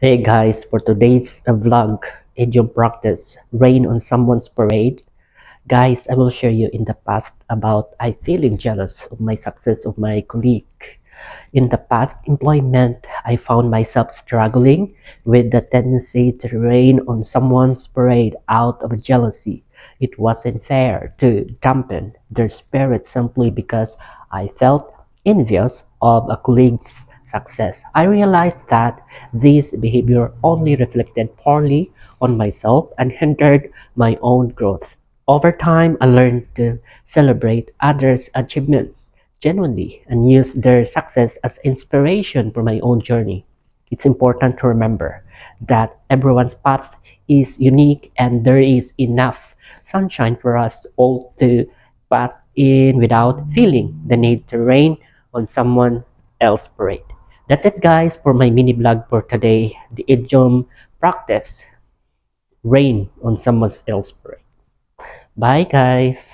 Hey guys, for today's vlog, idiom practice, rain on someone's parade. Guys, I will share you in the past about I feeling jealous of my success of my colleague. In the past employment, I found myself struggling with the tendency to rain on someone's parade out of jealousy. It wasn't fair to dampen their spirit simply because I felt envious of a colleague's success. I realized that this behavior only reflected poorly on myself and hindered my own growth. Over time, I learned to celebrate others' achievements genuinely and use their success as inspiration for my own journey. It's important to remember that everyone's path is unique and there is enough sunshine for us all to pass in without feeling the need to rain on someone else's parade. That's it guys for my mini vlog for today. The idiom practice rain on someone else's parade. Bye guys.